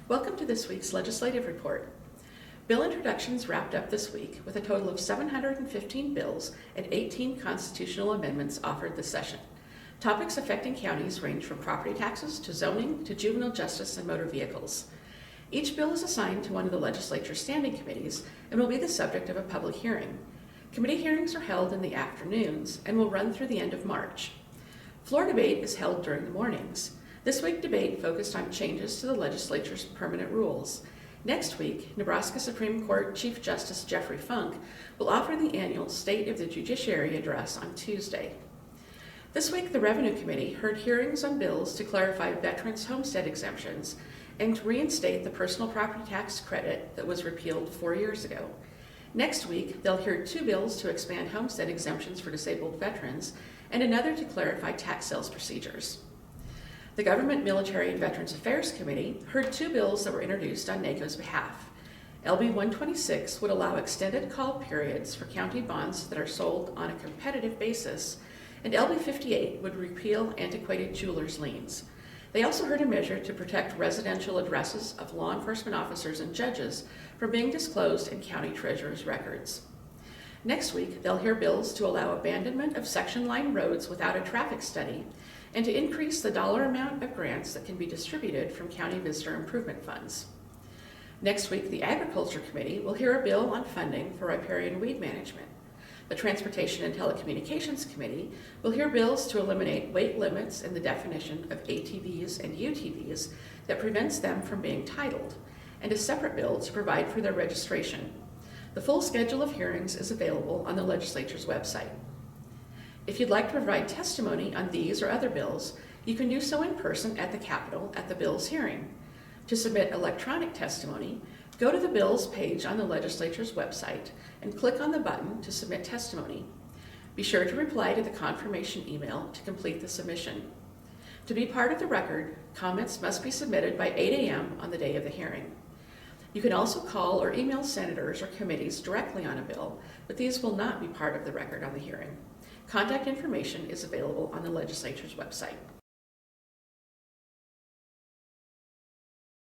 Welcome to this week's legislative report. Bill introductions wrapped up this week with a total of 715 bills and 18 constitutional amendments offered this session. Topics affecting counties range from property taxes to zoning to juvenile justice and motor vehicles. Each bill is assigned to one of the legislature's standing committees and will be the subject of a public hearing. Committee hearings are held in the afternoons and will run through the end of March. Floor debate is held during the mornings. This week, debate focused on changes to the legislature's permanent rules. Next week, Nebraska Supreme Court Chief Justice Jeffrey Funk will offer the annual State of the Judiciary address on Tuesday. This week, the Revenue Committee heard hearings on bills to clarify veterans' homestead exemptions and to reinstate the personal property tax credit that was repealed 4 years ago. Next week, they'll hear 2 bills to expand homestead exemptions for disabled veterans and another to clarify tax sales procedures. The Government, Military, and Veterans Affairs Committee heard 2 bills that were introduced on NACO's behalf. LB 126 would allow extended call periods for county bonds that are sold on a competitive basis, and LB 58 would repeal antiquated jewelers' liens. They also heard a measure to protect residential addresses of law enforcement officers and judges from being disclosed in county treasurer's records. Next week, they'll hear bills to allow abandonment of section line roads without a traffic study and to increase the dollar amount of grants that can be distributed from county visitor improvement funds. Next week, the Agriculture Committee will hear a bill on funding for riparian weed management. The Transportation and Telecommunications Committee will hear bills to eliminate weight limits in the definition of ATVs and UTVs that prevents them from being titled, and a separate bill to provide for their registration. The full schedule of hearings is available on the legislature's website. If you'd like to provide testimony on these or other bills, you can do so in person at the Capitol at the bill's hearing. To submit electronic testimony, go to the bills page on the legislature's website and click on the button to submit testimony. Be sure to reply to the confirmation email to complete the submission. To be part of the record, comments must be submitted by 8 a.m. on the day of the hearing. You can also call or email senators or committees directly on a bill, but these will not be part of the record on the hearing. Contact information is available on the legislature's website.